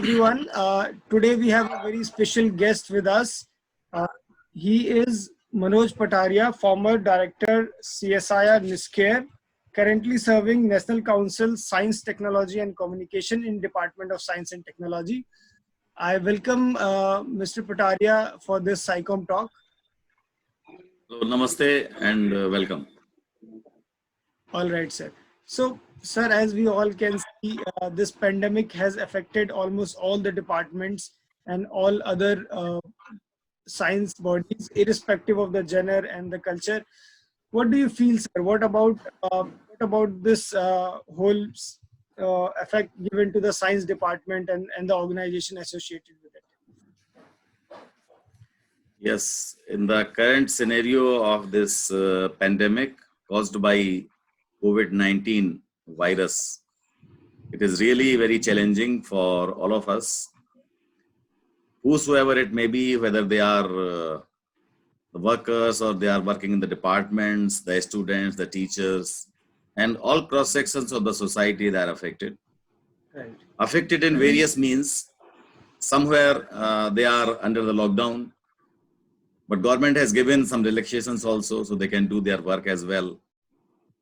everyone. Today we have a very special guest with us. He is Manoj Patairiya, former Director CSIR NISCARE, currently serving National Council Science, Technology and Communication in Department of Science and Technology. I welcome Mr. Patairiya for this SciComm talk. Hello, namaste and welcome. All right, sir. So, sir, as we all can see, this pandemic has affected almost all the departments and all other science bodies, irrespective of the genre and the culture. What do you feel, sir? What about this whole effect given to the science department and the organization associated with it? Yes, in the current scenario of this pandemic caused by COVID-19 virus, it is really very challenging for all of us, whosoever it may be, whether they are the workers or they are working in the departments, the students, the teachers, and all cross sections of the society that are affected. Right. Affected in various means. Somewhere they are under the lockdown, but government has given some relaxations also, so they can do their work as well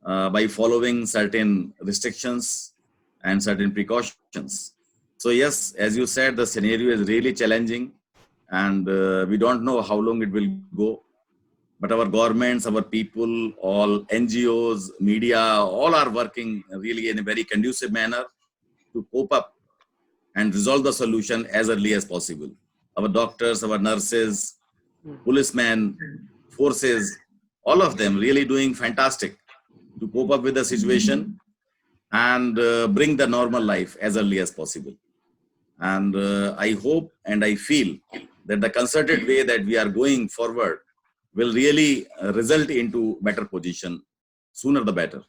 by following certain restrictions and certain precautions. So yes, as you said, the scenario is really challenging, and we don't know how long it will go. But our governments, our people, all NGOs, media, all are working really in a very conducive manner to cope up and resolve the solution as early as possible. Our doctors, our nurses, policemen, forces, all of them really doing fantastic to cope up with the situation and bring the normal life as early as possible. And I hope and I feel that the concerted way that we are going forward will really result into better position, sooner the better.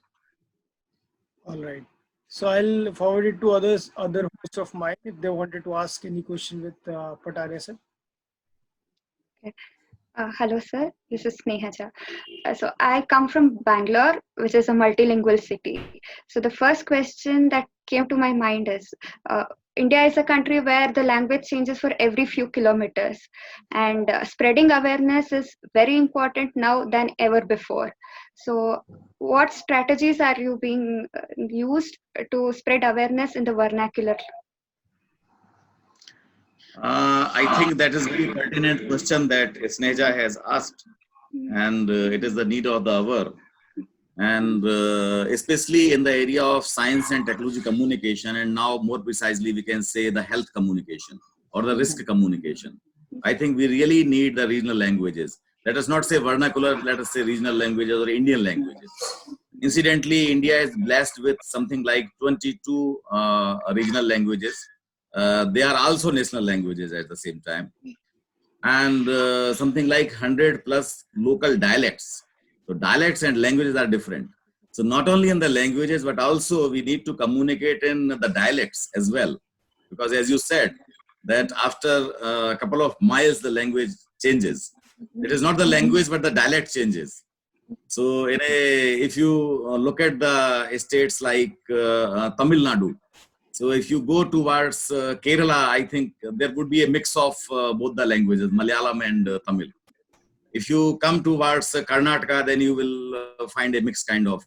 All right. So I'll forward it to other hosts of mine if they wanted to ask any question with Patairiya sir. Okay. Hello, sir. This is Snehaja. So I come from Bangalore, which is a multilingual city. So the first question that came to my mind is, India is a country where the language changes for every few kilometers, and spreading awareness is very important now than ever before. So what strategies are you being used to spread awareness in the vernacular? I think that is a very pertinent question that Sneha has asked, and it is the need of the hour. And especially in the area of science and technology communication, and now more precisely we can say the health communication or the risk communication. I think we really need the regional languages. Let us not say vernacular, let us say regional languages or Indian languages. Incidentally, India is blessed with something like 22 regional languages. They are also national languages at the same time, and something like 100 plus local dialects. So dialects and languages are different. So not only in the languages, but also we need to communicate in the dialects as well, because as you said, that after a couple of miles the language changes. It is not the language, but the dialect changes. So if you look at the states like Tamil Nadu, so if you go towards Kerala, I think there would be a mix of both the languages, Malayalam and Tamil. If you come towards Karnataka, then you will find a mixed kind of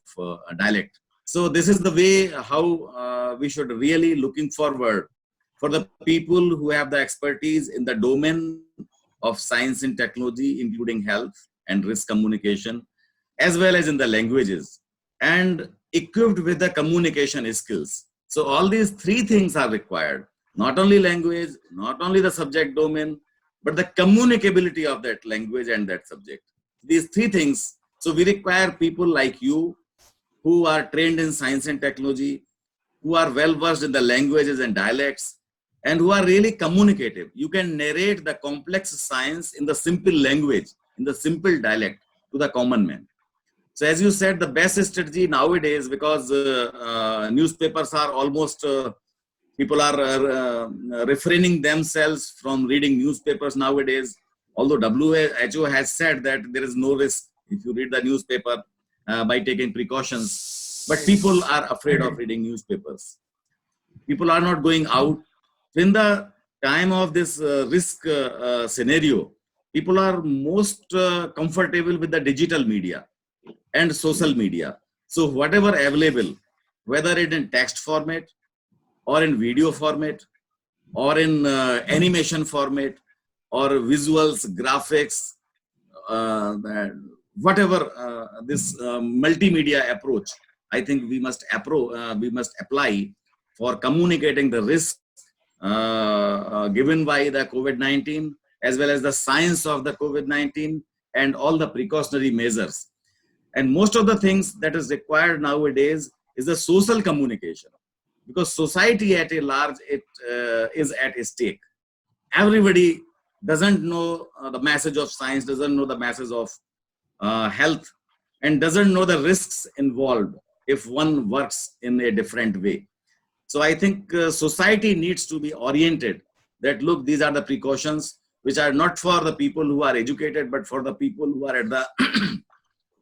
dialect. So this is the way how we should really looking forward for the people who have the expertise in the domain of science and technology, including health and risk communication, as well as in the languages, and equipped with the communication skills. So all these three things are required, not only language, not only the subject domain, but the communicability of that language and that subject. These three things. So we require people like you who are trained in science and technology, who are well versed in the languages and dialects, and who are really communicative. You can narrate the complex science in the simple language, in the simple dialect to the common man. So as you said, the best strategy nowadays, because newspapers are almost, people are refraining themselves from reading newspapers nowadays. Although WHO has said that there is no risk if you read the newspaper by taking precautions, but people are afraid of reading newspapers. People are not going out. So in the time of this risk scenario, people are most comfortable with the digital media and social media. So whatever available, whether it in text format or in video format or in animation format or visuals, graphics, whatever this multimedia approach, I think we must apply for communicating the risk given by the COVID-19, as well as the science of the COVID-19 and all the precautionary measures. And most of the things that is required nowadays is the social communication, because society at a large is at stake. Everybody doesn't know the message of science, doesn't know the message of health, and doesn't know the risks involved if one works in a different way. So I think society needs to be oriented that, look, these are the precautions which are not for the people who are educated, but for the people who are at the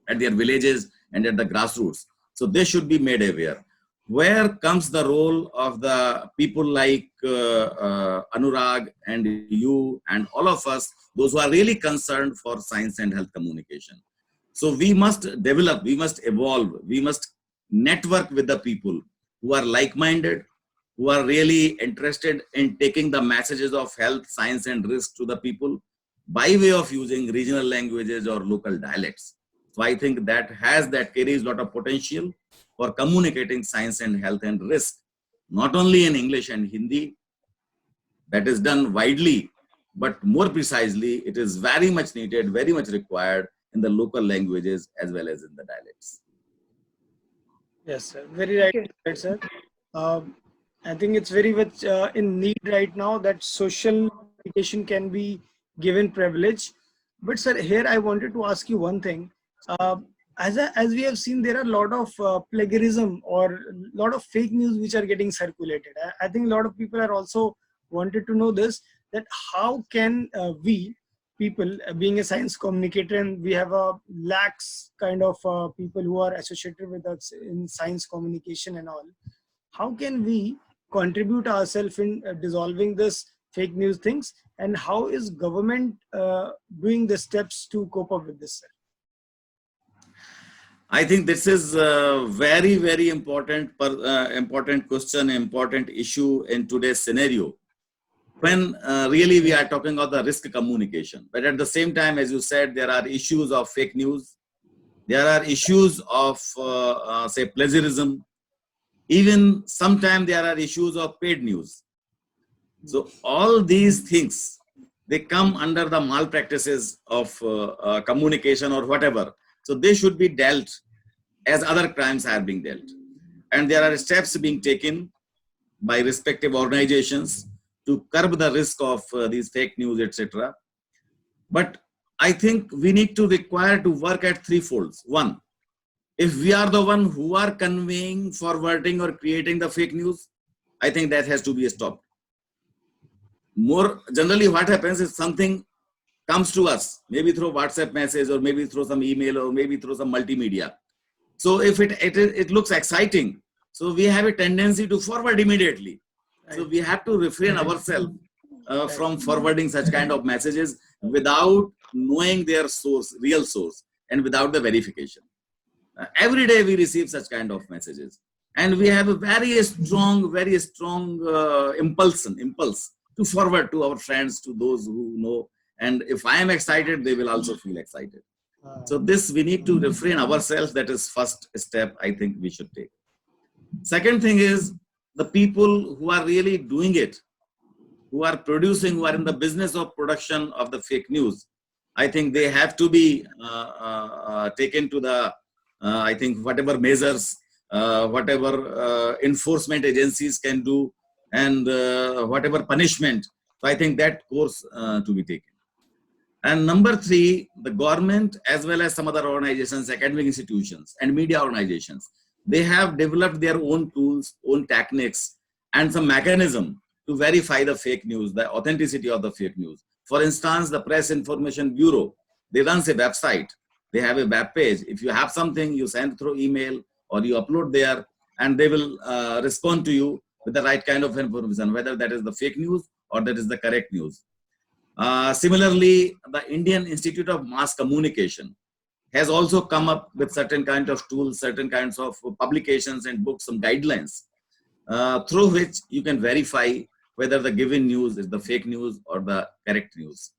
at their villages and at the grassroots. So they should be made aware. Where comes the role of the people like Anurag and you and all of us, those who are really concerned for science and health communication? So we must develop, we must evolve, we must network with the people who are like-minded, who are really interested in taking the messages of health, science, and risk to the people by way of using regional languages or local dialects. So I think that carries a lot of potential for communicating science and health and risk, not only in English and Hindi, that is done widely, but more precisely, it is very much needed, very much required in the local languages as well as in the dialects. Yes, sir. Very right, sir. I think it's very much in need right now that social communication can be given privilege. But sir, here I wanted to ask you one thing. Uh, as we have seen, there are a lot of plagiarism or a lot of fake news which are getting circulated. I think a lot of people are also wanted to know this, that how can we people, being a science communicator, and we have a lakhs kind of people who are associated with us in science communication and all, how can we contribute ourselves in dissolving this fake news things, and how is government doing the steps to cope up with this, sir? I think this is a very, very important question, important issue in today's scenario, when really we are talking about the risk communication. But at the same time, as you said, there are issues of fake news, there are issues of, say, plagiarism, even sometimes there are issues of paid news. So all these things, they come under the malpractices of communication or whatever. So they should be dealt as other crimes are being dealt. And there are steps being taken by respective organizations to curb the risk of these fake news, etc. But I think we need to require to work at three folds. One, if we are the one who are conveying, forwarding, or creating the fake news, I think that has to be stopped. More generally, what happens is something comes to us, maybe through WhatsApp message, or maybe through some email, or maybe through some multimedia. So if it looks exciting, so we have a tendency to forward immediately. Right. So we have to refrain ourselves from forwarding such kind of messages without knowing their source, real source, and without the verification. Every day we receive such kind of messages, and we have a very strong impulse to forward to our friends, to those who know. And if I am excited, they will also feel excited. So this, we need to refrain ourselves. That is first step I think we should take. Second thing is, the people who are really doing it, who are producing, who are in the business of production of the fake news, I think they have to be taken to the, I think, whatever measures, whatever enforcement agencies can do, and whatever punishment. So I think that course to be taken. And number three, the government, as well as some other organizations, academic institutions and media organizations, they have developed their own tools, own techniques, and some mechanism to verify the fake news, the authenticity of the fake news. For instance, the Press Information Bureau, they run a website. They have a web page. If you have something, you send through email or you upload there, and they will respond to you with the right kind of information, whether that is the fake news or that is the correct news. Similarly, the Indian Institute of Mass Communication has also come up with certain kinds of tools, certain kinds of publications and books, some guidelines through which you can verify whether the given news is the fake news or the correct news.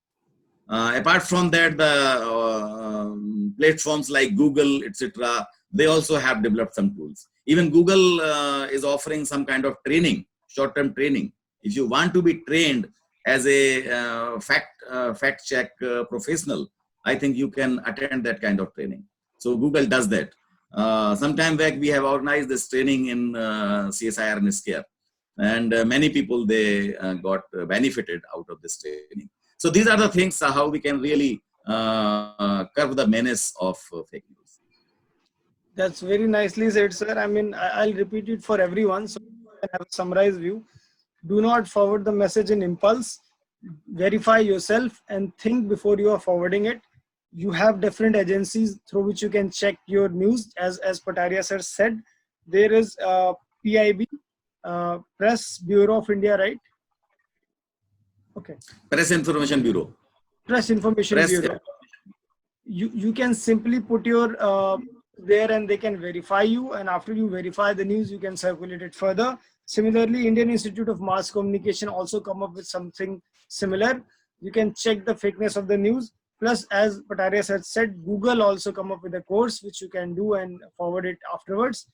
Apart from that, the platforms like Google, etc., they also have developed some tools. Even Google is offering some kind of training, short-term training. If you want to be trained as a fact check professional, I think you can attend that kind of training. So Google does that. Some time back, we have organized this training in CSIR and SCARE, and many people, they got benefited out of this training. So these are the things how we can really curb the menace of fake news. That's very nicely said, sir. I mean, I'll repeat it for everyone so you can have a summarized view. Do not forward the message in impulse. Verify yourself and think before you are forwarding it. You have different agencies through which you can check your news. As Patairiya sir said, there is PIB, Press Bureau of India, right? Okay. Press Information Bureau. Press Information Bureau. You can simply put your there and they can verify you, and after you verify the news, you can circulate it further. Similarly, Indian Institute of Mass Communication also come up with something similar. You can check the fakeness of the news. Plus, as Patairiya had said, Google also come up with a course which you can do and forward it afterwards.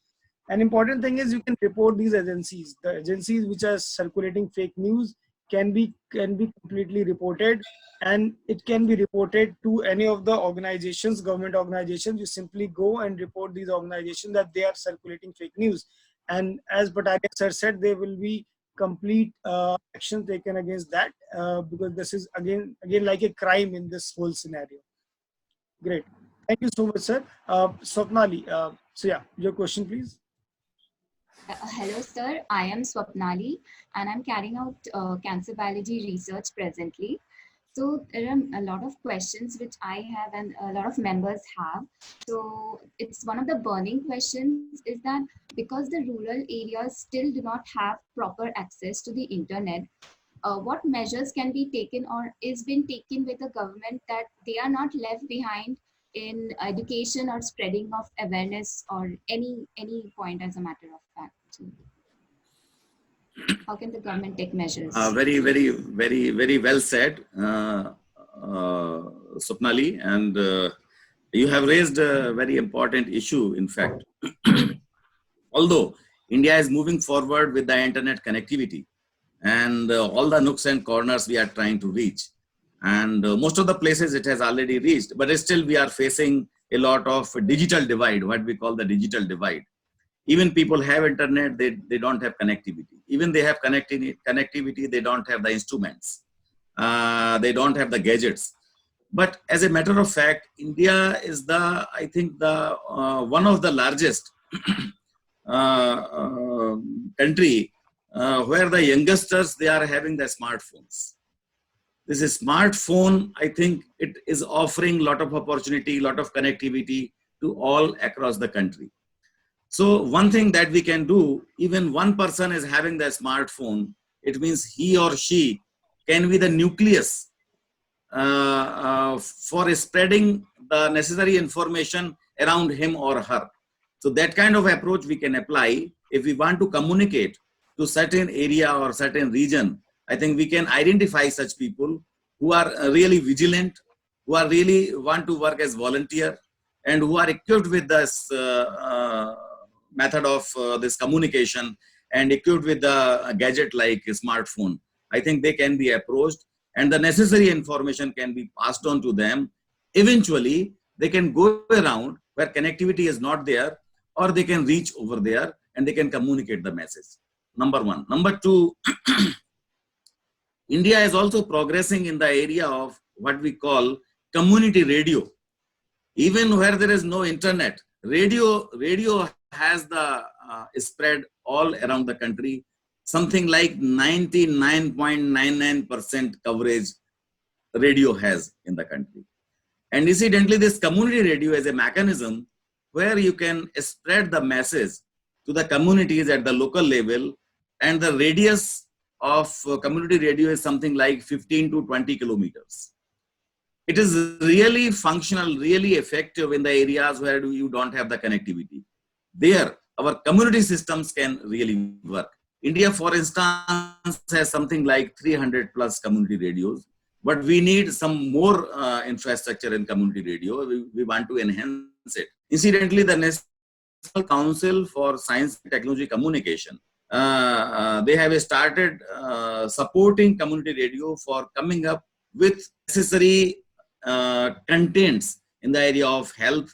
An important thing is you can report these agencies. The agencies which are circulating fake news can be completely reported, and it can be reported to any of the organizations, government organizations. You simply go and report these organizations that they are circulating fake news. And as Patairiya sir said, there will be complete action taken against that because this is again like a crime in this whole scenario. Great. Thank you so much, sir. Swapnali, so yeah, your question, please. Hello, sir. I am Swapnali, and I'm carrying out cancer biology research presently. So there are a lot of questions which I have and a lot of members have. So it's one of the burning questions is that because the rural areas still do not have proper access to the internet, what measures can be taken or is being taken with the government that they are not left behind in education or spreading of awareness or any point as a matter of fact? How can the government take measures? Very well said, Swapnali, and you have raised a very important issue, in fact. Although India is moving forward with the internet connectivity and all the nooks and corners we are trying to reach, and most of the places it has already reached, but still we are facing a lot of digital divide, what we call the digital divide. Even people have internet, they don't have connectivity. Even they have connectivity, they don't have the instruments. They don't have the gadgets. But as a matter of fact, India is I think one of the largest country where the youngsters, they are having the smartphones. This is smartphone, I think it is offering a lot of opportunity, a lot of connectivity to all across the country. So one thing that we can do, even one person is having the smartphone, it means he or she can be the nucleus for spreading the necessary information around him or her. So that kind of approach we can apply if we want to communicate to certain area or certain region. I think we can identify such people who are really vigilant, who are really want to work as volunteer, and who are equipped with this method of this communication and equipped with the gadget like a smartphone. I think they can be approached and the necessary information can be passed on to them. Eventually, they can go around where connectivity is not there, or they can reach over there and they can communicate the message. Number one. Number two, India is also progressing in the area of what we call community radio. Even where there is no internet, radio has the spread all around the country. Something like 99.99% coverage radio has in the country. And incidentally, this community radio is a mechanism where you can spread the message to the communities at the local level and the radius of community radio is something like 15 to 20 kilometers. It is really functional, really effective in the areas where you don't have the connectivity. There, our community systems can really work. India, for instance, has something like 300 plus community radios, but we need some more infrastructure in community radio. We want to enhance it. Incidentally, the National Council for Science and Technology Communication, they have started supporting community radio for coming up with necessary contents in the area of health,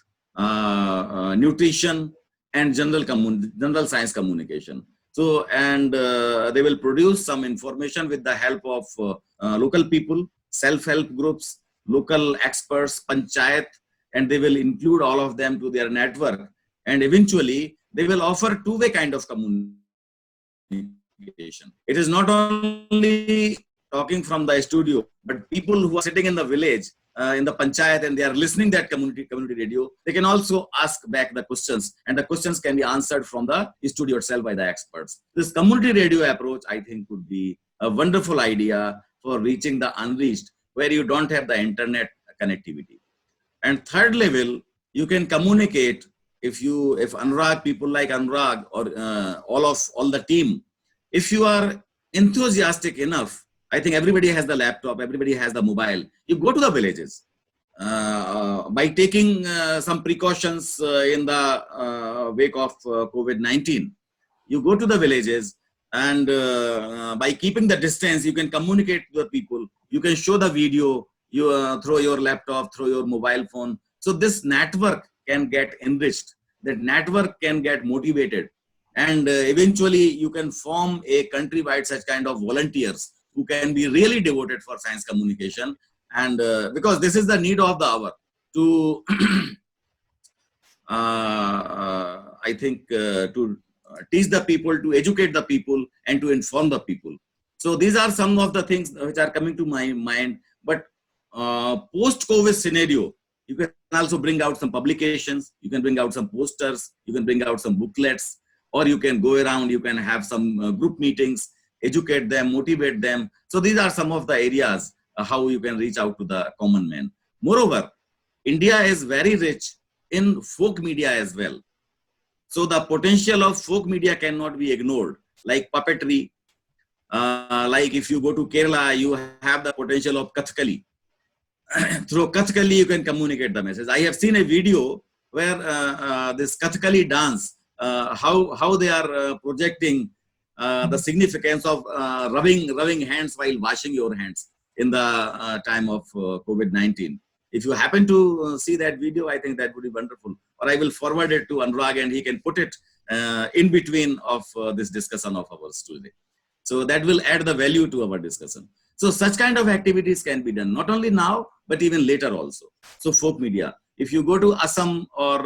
nutrition, and general science communication. So, and they will produce some information with the help of local people, self-help groups, local experts, panchayat, and they will include all of them to their network. And eventually, they will offer two-way kind of communication. It is not only talking from the studio, but people who are sitting in the village, in the panchayat, and they are listening that community radio, they can also ask back the questions, and the questions can be answered from the studio itself by the experts. This community radio approach, I think, would be a wonderful idea for reaching the unreached, where you don't have the internet connectivity. And third level, you can communicate if Anurag, people like Anurag, or all the team, if you are enthusiastic enough, I think everybody has the laptop, everybody has the mobile. You go to the villages by taking some precautions in the wake of COVID-19. You go to the villages, and by keeping the distance, you can communicate with the people. You can show the video through your laptop, through your mobile phone. So this network can get enriched. That network can get motivated. And eventually, you can form a countrywide such kind of volunteers who can be really devoted for science communication. And because this is the need of the hour to, I think, to teach the people, to educate the people, and to inform the people. So these are some of the things which are coming to my mind. But post-COVID scenario, you can also bring out some publications, you can bring out some posters, you can bring out some booklets, or you can go around, you can have some group meetings, educate them, motivate them. So these are some of the areas how you can reach out to the common man. Moreover, India is very rich in folk media as well. So the potential of folk media cannot be ignored, like puppetry. Like if you go to Kerala, you have the potential of Kathakali. Through Kathakali, you can communicate the message. I have seen a video where this Kathakali dance, how they are projecting the significance of rubbing hands while washing your hands in the time of COVID-19. If you happen to see that video, I think that would be wonderful. Or I will forward it to Anurag, and he can put it in between of this discussion of ours today. So that will add the value to our discussion. So such kind of activities can be done, not only now, but even later also. So folk media, if you go to Assam, or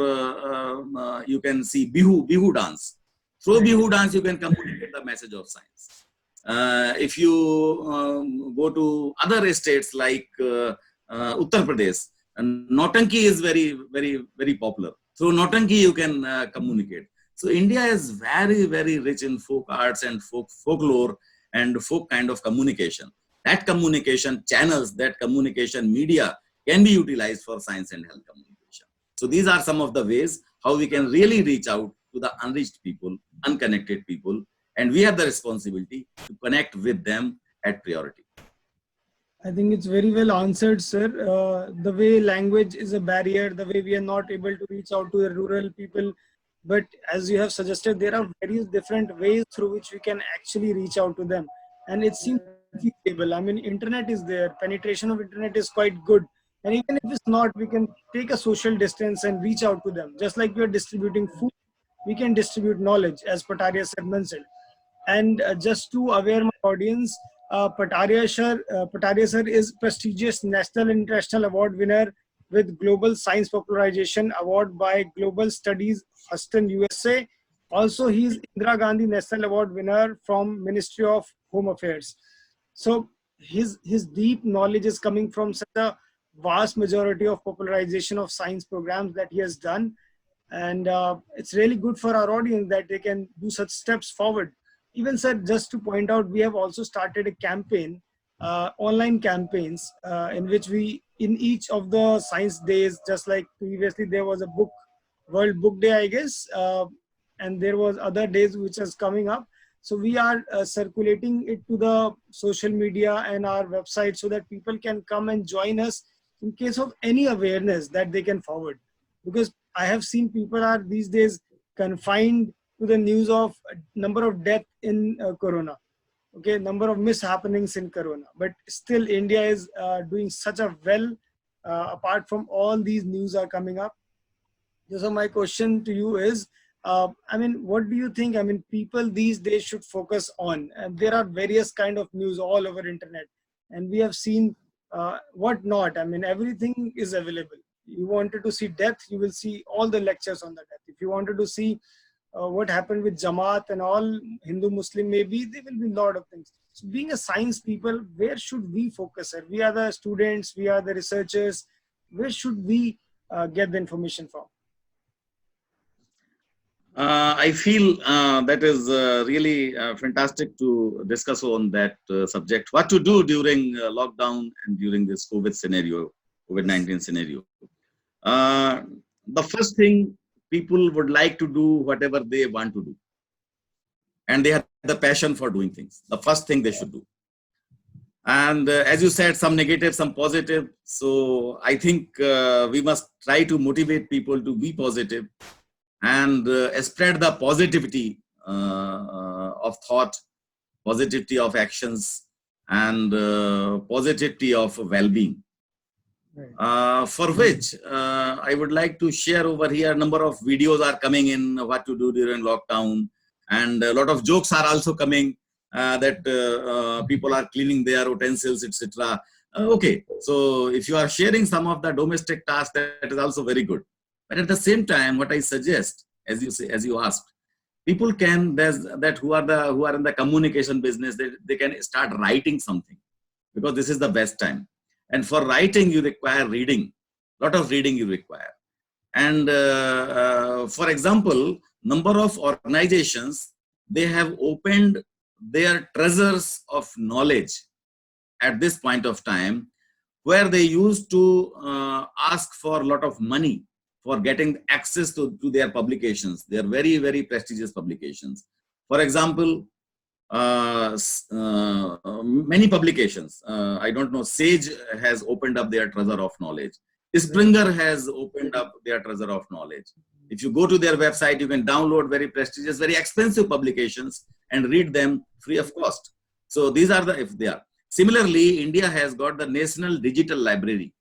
you can see Bihu dance. Through Bihu dance, you can communicate the message of science. If you go to other states like Uttar Pradesh, Nautanki is very, very, very popular. Through Nautanki, you can communicate. So India is very, very rich in folk arts and folklore and folk kind of communication. That communication channels, that communication media can be utilized for science and health communication. So these are some of the ways how we can really reach out to the unreached people, unconnected people, and we have the responsibility to connect with them at priority. I think it's very well answered, sir. The way language is a barrier, the way we are not able to reach out to the rural people. But as you have suggested, there are various different ways through which we can actually reach out to them. And it seems feasible. I mean, internet is there. Penetration of internet is quite good. And even if it's not, we can take a social distance and reach out to them. Just like we are distributing food, we can distribute knowledge, as Patairiya said mentioned. And just to aware my audience, Patairiya sir is prestigious national and international award winner with Global Science Popularization Award by Global Studies Houston, USA. Also, he is Indira Gandhi National Award winner from Ministry of Home Affairs. So his deep knowledge is coming from such a vast majority of popularization of science programs that he has done. And it's really good for our audience that they can do such steps forward. even sir, just to point out, we have also started a campaign, online campaigns, in which we, in each of the science days, just like previously there was a book, World Book Day, I guess, and there was other days which is coming up. So we are circulating it to the social media and our website so that people can come and join us in case of any awareness that they can forward. Because I have seen people are these days confined to the news of number of death in corona, okay, number of mishappenings in corona, but still India is doing such a well, apart from all these news are coming up. So my question to you is, I mean, what do you think? I mean, people these days should focus on, and there are various kind of news all over internet, and we have seen what not. I mean, everything is available. You wanted to see death, you will see all the lectures on the death. If you wanted to see what happened with Jamaat and all, Hindu, Muslim, maybe there will be a lot of things. So being a science people, where should we focus at? We are the students, we are the researchers. Where should we get the information from? I feel that is really fantastic to discuss on that subject. What to do during lockdown and during this COVID scenario, COVID-19 scenario. Uh, the first thing, people would like to do whatever they want to do, and they have the passion for doing things. The first thing they should do. And as you said, some negative, some positive. So I think we must try to motivate people to be positive and spread the positivity of thought, positivity of actions, and positivity of well-being. Right. For which I would like to share over here, a number of videos are coming in, what to do during lockdown, and a lot of jokes are also coming that people are cleaning their utensils, etc. Okay, so if you are sharing some of the domestic tasks, that is also very good. But at the same time, what I suggest, as you say, as you asked, people can, who are in the communication business, they can start writing something, because this is the best time. And for writing, you require reading. Lot of reading you require. And for example, number of organizations, they have opened their treasures of knowledge at this point of time, where they used to ask for a lot of money for getting access to their publications. They are very, very prestigious publications. For example, many publications, I don't know, Sage has opened up their treasure of knowledge. Springer has opened up their treasure of knowledge. If you go to their website, you can download very prestigious, very expensive publications and read them free of cost. So these are the, if they are. Similarly, India has got the National Digital Library.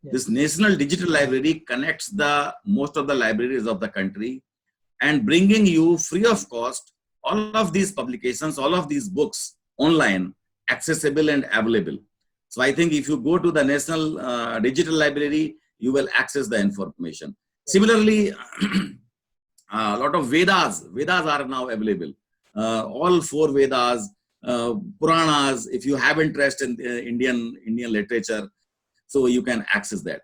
Yes. This National Digital Library connects the most of the libraries of the country and bringing you free of cost all of these publications, all of these books online, accessible and available. So I think if you go to the National Digital Library, you will access the information. Similarly, a lot of Vedas are now available. All 4 Vedas, Puranas, if you have interest in Indian literature, so you can access that.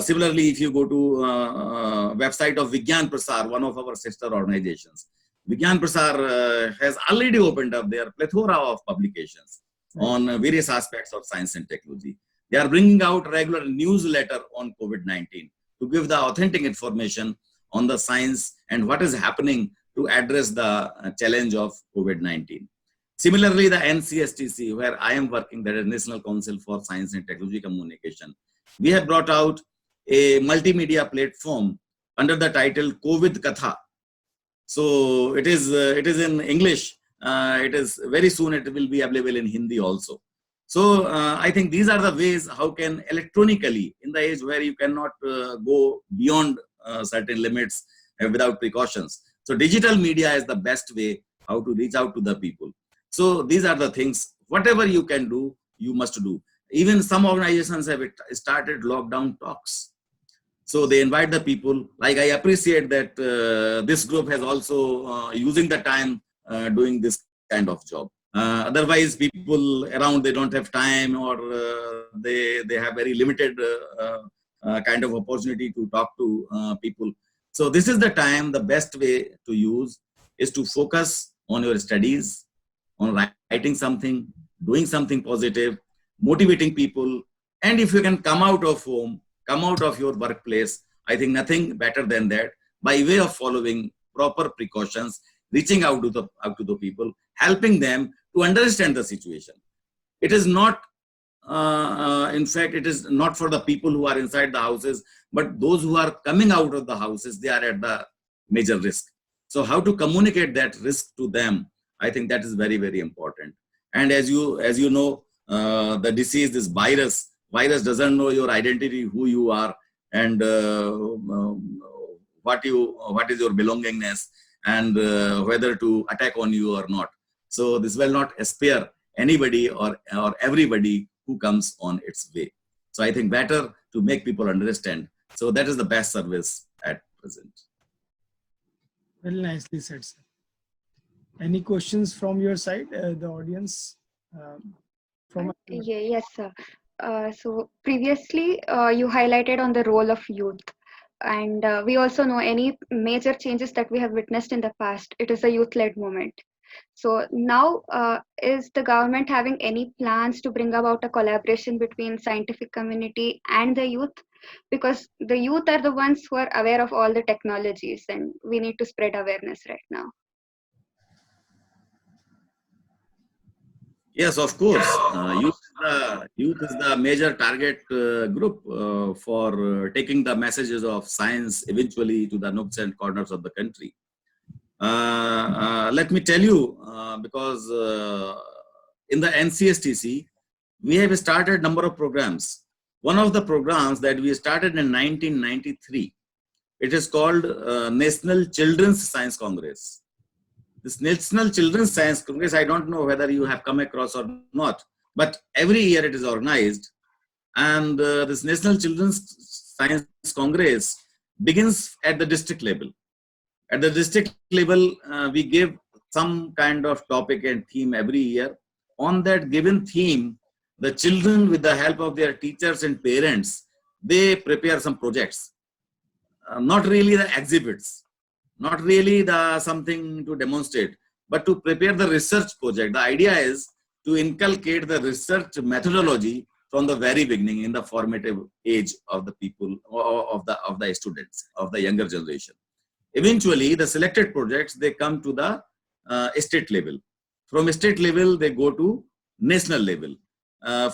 Similarly, if you go to website of Vigyan Prasar, one of our sister organizations, Vigyan Prasar has already opened up their plethora of publications on various aspects of science and technology. They are bringing out regular newsletter on COVID-19 to give the authentic information on the science and what is happening to address the challenge of COVID-19. Similarly, the NCSTC, where I am working, that is National Council for Science and Technology Communication, we have brought out a multimedia platform under the title COVID Katha. So it is in English. It is very soon it will be available in Hindi also. So I think these are the ways how can electronically, in the age where you cannot go beyond certain limits without precautions. So digital media is the best way how to reach out to the people. So these are the things, whatever you can do, you must do. Even some organizations have started lockdown talks. So they invite the people. Like I appreciate that this group has also using the time doing this kind of job. Otherwise, people around, they don't have time, or they have very limited kind of opportunity to talk to people. So this is the time, the best way to use is to focus on your studies, on writing something, doing something positive, motivating people. And if you can come out of home, come out of your workplace, I think nothing better than that, by way of following proper precautions, reaching out to the people, helping them to understand the situation. It is not, in fact, it is not for the people who are inside the houses, but those who are coming out of the houses, they are at the major risk. So how to communicate that risk to them, I think that is very, very important. And as you know, the disease, this virus doesn't know your identity, who you are, and what is your belongingness, and whether to attack on you or not. So this will not spare anybody or everybody who comes on its way. So I think better to make people understand. So that is the best service at present. Very nicely said, sir. Any questions from your side, the audience? Yes, sir. So previously, you highlighted on the role of youth, and we also know any major changes that we have witnessed in the past, it is a youth-led movement. So now, is the government having any plans to bring about a collaboration between scientific community and the youth? Because the youth are the ones who are aware of all the technologies, and we need to spread awareness right now. Yes, of course. Youth is the major target group for taking the messages of science eventually to the nooks and corners of the country. Let me tell you, because in the NCSTC, we have started number of programs. One of the programs that we started in 1993, it is called National Children's Science Congress. This National Children's Science Congress, I don't know whether you have come across or not, but every year it is organized. And this National Children's Science Congress begins at the district level. At the district level, we give some kind of topic and theme every year. On that given theme, the children, with the help of their teachers and parents, they prepare some projects. Not really the exhibits, not really the something to demonstrate, but to prepare the research project. The idea is to inculcate the research methodology from the very beginning in the formative age of the people, of the students, of the younger generation. Eventually, the selected projects, they come to the state level. From state level, they go to national level.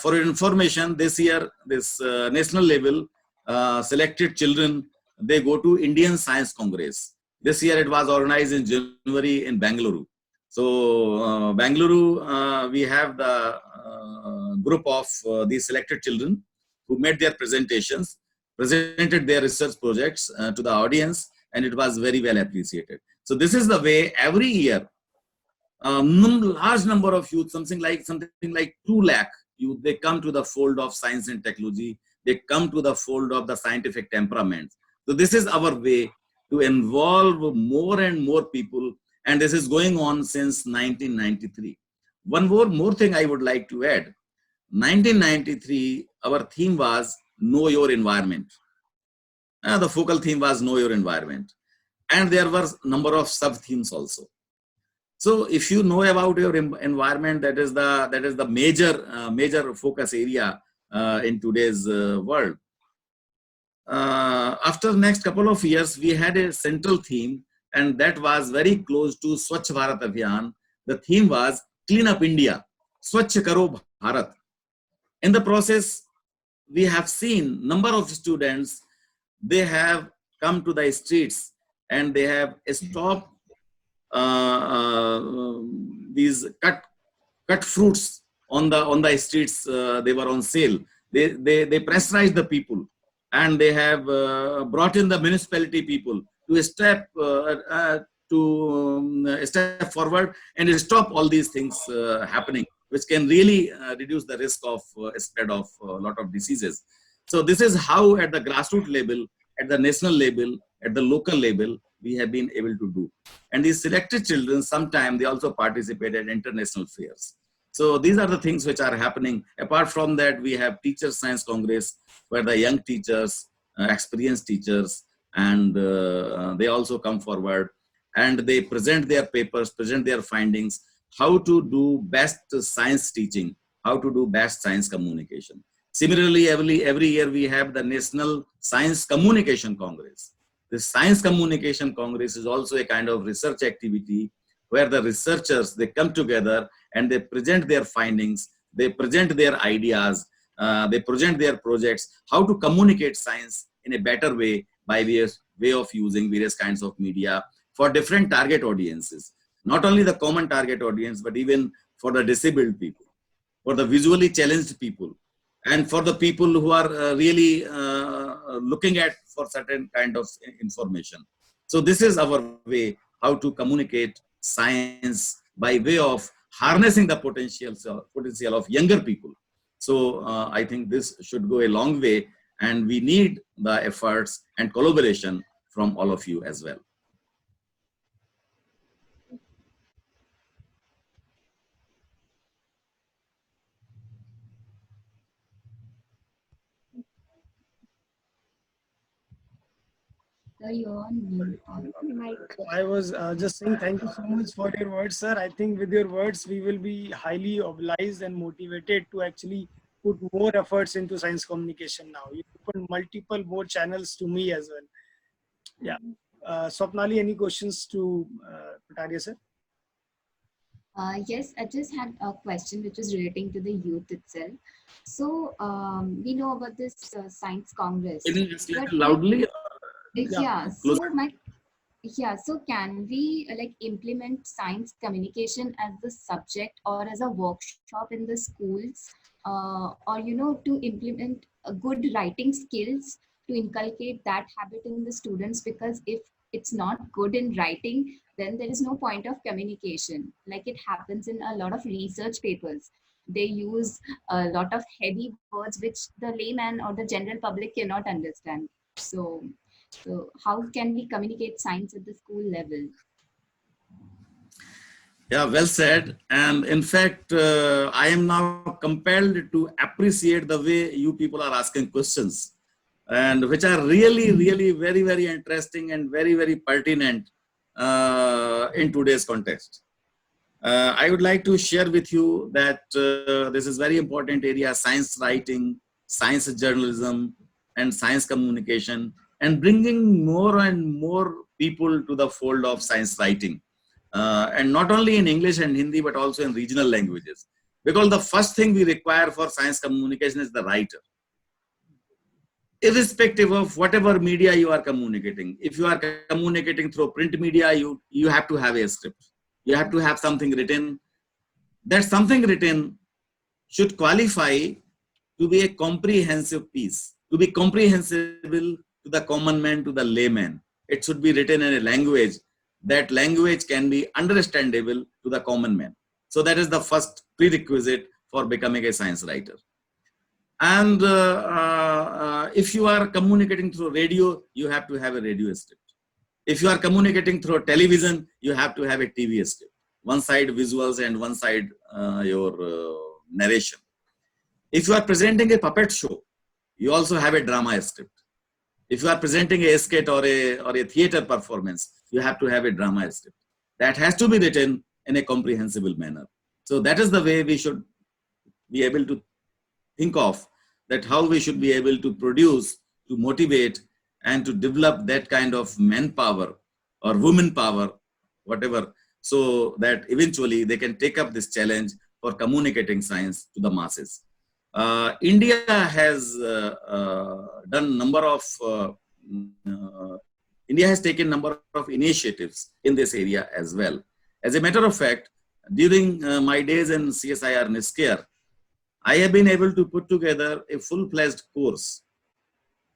For your information, this year, this national level selected children, they go to Indian Science Congress. This year, it was organized in January in Bangalore. So, Bangalore, we have the group of these selected children who made their presentations, presented their research projects to the audience, and it was very well appreciated. So this is the way every year, large number of youth, something like 2 lakh youth, they come to the fold of science and technology. They come to the fold of the scientific temperament. So this is our way to involve more and more people, and this is going on since 1993. One more thing I would like to add. 1993, our theme was Know Your Environment. The focal theme was Know Your Environment. And there were a number of sub-themes also. So if you know about your environment, that is the major focus area in today's world. After next couple of years, we had a central theme, and that was very close to Swachh Bharat Abhiyan. The theme was Clean Up India, Swachh Karo Bharat. In the process, we have seen number of students, they have come to the streets and they have stopped these cut fruits on the streets. They were on sale. They pressurized the people, and they have brought in the municipality people to step forward and stop all these things happening, which can really reduce the risk of spread of a lot of diseases. So this is how at the grassroots level, at the national level, at the local level, we have been able to do. And these selected children, sometimes they also participate in international fairs. So these are the things which are happening. Apart from that, we have Teacher Science Congress, where the young teachers, experienced teachers, and they also come forward and they present their papers, present their findings. how to do best science teaching, how to do best science communication. Similarly, every year we have the National Science Communication Congress. The Science Communication Congress is also a kind of research activity where the researchers, they come together and they present their findings, they present their ideas, they present their projects, how to communicate science in a better way by way of using various kinds of media for different target audiences. Not only the common target audience, but even for the disabled people, for the visually challenged people, and for the people who are really looking at for certain kind of information. So this is our way how to communicate science by way of harnessing the potential of younger people. So I think this should go a long way, and we need the efforts and collaboration from all of you as well. Sir, you're on mute. Mike. So I was just saying thank you so much for your words, sir. I think with your words, we will be highly obliged and motivated to actually put more efforts into science communication now. You open multiple more channels to me as well. Yeah. Swapnali, any questions to Patairiya, sir? Yes, I just had a question which is relating to the youth itself. So we know about this science congress, Can you just but little loudly? Yeah. yeah. Close. So so can we like implement science communication as the subject or as a workshop in the schools, or to implement a good writing skills to inculcate that habit in the students? Because if it's not good in writing, then there is no point of communication. Like it happens in a lot of research papers. They use a lot of heavy words which the layman or the general public cannot understand. So how can we communicate science at the school level? Yeah, well said. And in fact, I am now compelled to appreciate the way you people are asking questions, and which are really, really very, very interesting and very, very pertinent in today's context. I would like to share with you that this is very important area: science writing, science journalism, and science communication, and bringing more and more people to the fold of science writing, and not only in English and Hindi, but also in regional languages. Because the first thing we require for science communication is the writer. Irrespective of whatever media you are communicating, if you are communicating through print media, you have to have a script. You have to have something written. That something written should qualify to be a comprehensive piece, to be comprehensible to the common man, to the layman. It should be written in a language that language can be understandable to the common man. So that is the first prerequisite for becoming a science writer. And if you are communicating through radio, you have to have a radio script. If you are communicating through television, you have to have a TV script. One side visuals and one side your narration. If you are presenting a puppet show, you also have a drama script. If you are presenting a skit or a theater performance, you have to have a drama script. That has to be written in a comprehensible manner. So that is the way we should be able to think of that, how we should be able to produce, to motivate, and to develop that kind of manpower or woman power, whatever, so that eventually they can take up this challenge for communicating science to the masses. India has done number of India has taken number of initiatives in this area as well. As a matter of fact, during my days in CSIR NISCARE, I have been able to put together a full-fledged course,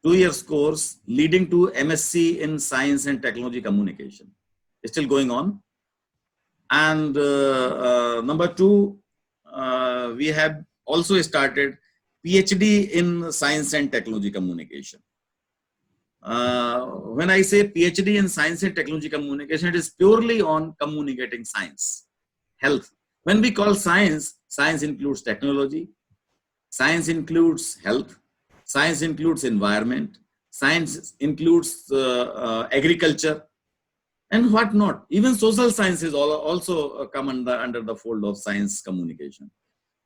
2 years course leading to MSc in Science and Technology Communication. It's still going on. And number two, we have also started PhD in Science and Technology Communication. When I say PhD in Science and Technology Communication, it is purely on communicating science, health. When we call science, science includes technology, science includes health, science includes environment, science includes agriculture, and what not. Even social sciences also come under the fold of science communication.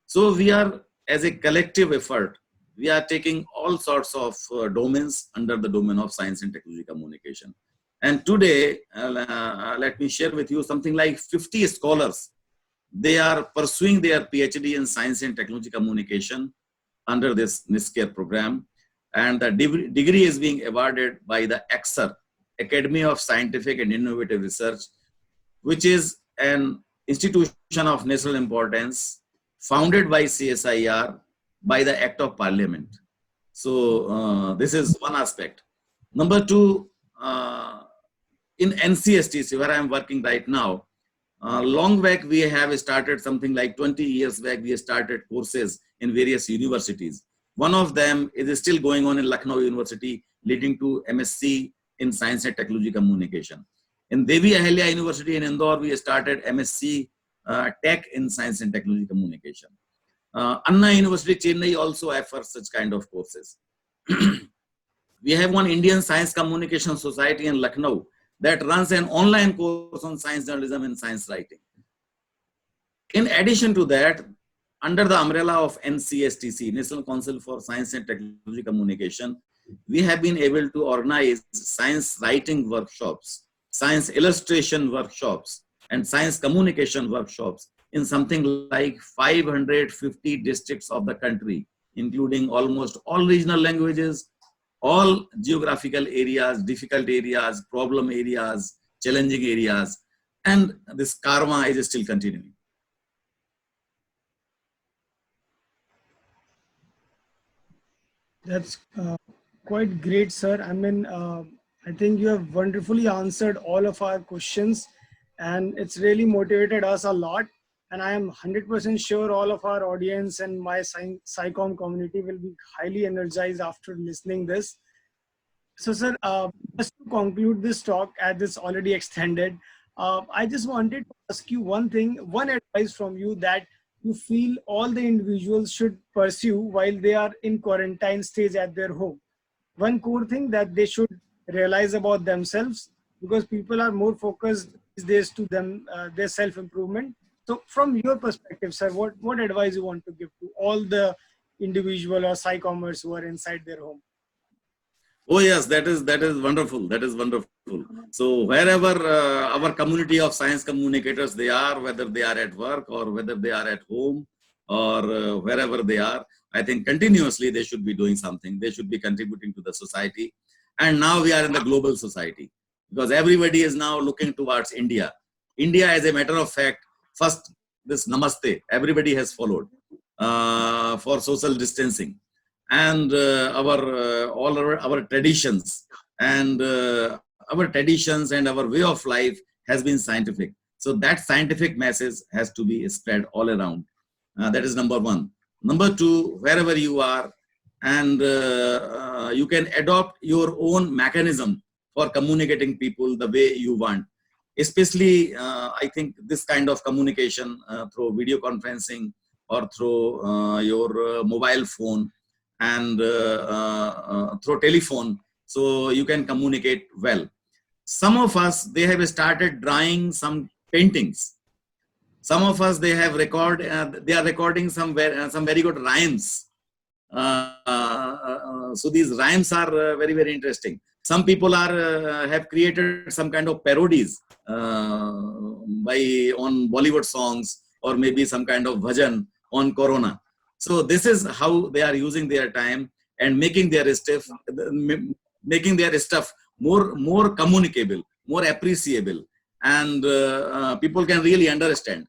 So we are, as a collective effort, we are taking all sorts of domains under the domain of science and technology communication. And today, let me share with you something like 50 scholars. They are pursuing their PhD in science and technology communication under this NISCARE program. And the degree is being awarded by the AXR, Academy of Scientific and Innovative Research, which is an institution of national importance founded by CSIR by the Act of Parliament. So this is one aspect. Number two, in NCSTC, where I am working right now, long back we have started something like 20 years back, we started courses in various universities. One of them is still going on in Lucknow University, leading to MSc in Science and Technology Communication. In Devi Ahalya University in Indore, we started MSc Tech in Science and Technology Communication. Anna University, Chennai also offers such kind of courses. We have one Indian Science Communication Society in Lucknow that runs an online course on science journalism and science writing. In addition to that, under the umbrella of NCSTC, National Council for Science and Technology Communication, we have been able to organize science writing workshops, science illustration workshops, and science communication workshops in something like 550 districts of the country, including almost all regional languages, all geographical areas, difficult areas, problem areas, challenging areas, and this karma is still continuing. That's quite great, sir. I mean, I think you have wonderfully answered all of our questions, and it's really motivated us a lot. And I am 100% sure all of our audience and my SciComm community will be highly energized after listening this. So, sir, just to conclude this talk, as it's already extended, I just wanted to ask you one thing, one advice from you that you feel all the individuals should pursue while they are in quarantine stage at their home. One core thing that they should realize about themselves, because people are more focused these days to them, their self-improvement. So from your perspective, sir, what advice you want to give to all the individual or SciCommers who are inside their home? Oh yes, that is wonderful. That is wonderful. So wherever our community of science communicators they are, whether they are at work or whether they are at home or wherever they are, I think continuously they should be doing something. They should be contributing to the society. And now we are in the global society because everybody is now looking towards India. India, as a matter of fact, first this Namaste, everybody has followed for social distancing. And all our traditions and our way of life has been scientific. So that scientific message has to be spread all around. That is number one. Number two, wherever you are, and you can adopt your own mechanism for communicating people the way you want. Especially, I think this kind of communication through video conferencing or through your mobile phone and through telephone, so you can communicate well. Some of us, they have started drawing some paintings. Some of us, they are recording some very good rhymes. So these rhymes are very, very interesting. Some people have created some kind of parodies on Bollywood songs or maybe some kind of bhajan on Corona. So this is how they are using their time and making their stuff more communicable, more appreciable, and people can really understand.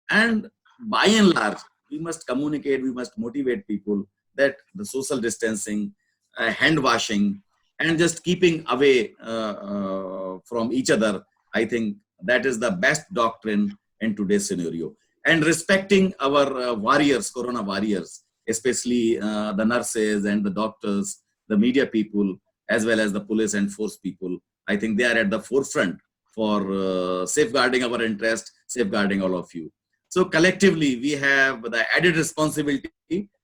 And by and large, we must communicate, we must motivate people that the social distancing, hand washing, and just keeping away from each other, I think that is the best doctrine in today's scenario. And respecting our warriors, Corona warriors, especially the nurses and the doctors, the media people, as well as the police and force people. I think they are at the forefront for safeguarding our interest, safeguarding all of you. So collectively, we have the added responsibility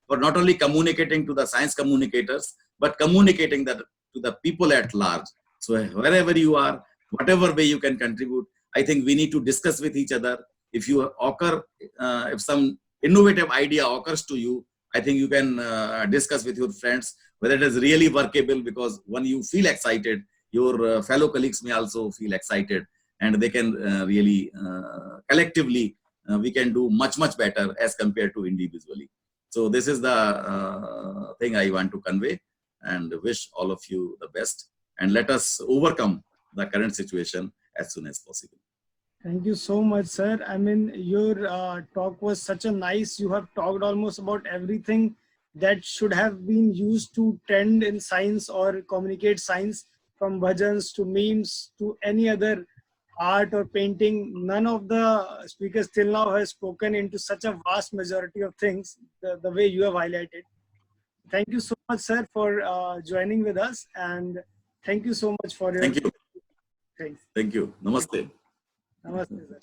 for not only communicating to the science communicators, but communicating that to the people at large. So wherever you are, whatever way you can contribute. I think we need to discuss with each other. If you if some innovative idea occurs to you, I think you can discuss with your friends whether it is really workable, because when you feel excited, your fellow colleagues may also feel excited, and they can really collectively we can do much better as compared to individually. So this is the thing I want to convey, and wish all of you the best, and let us overcome the current situation as soon as possible. Thank you so much, sir. I mean, your talk was such a nice. You have talked almost about everything that should have been used to trend in science or communicate science, from bhajans to memes to any other art or painting. None of the speakers till now has spoken into such a vast majority of things the way you have highlighted. Thank you so much, sir, for joining with us, and thank you so much for your Thank you. things. Thank you. Namaste. Namaste, sir.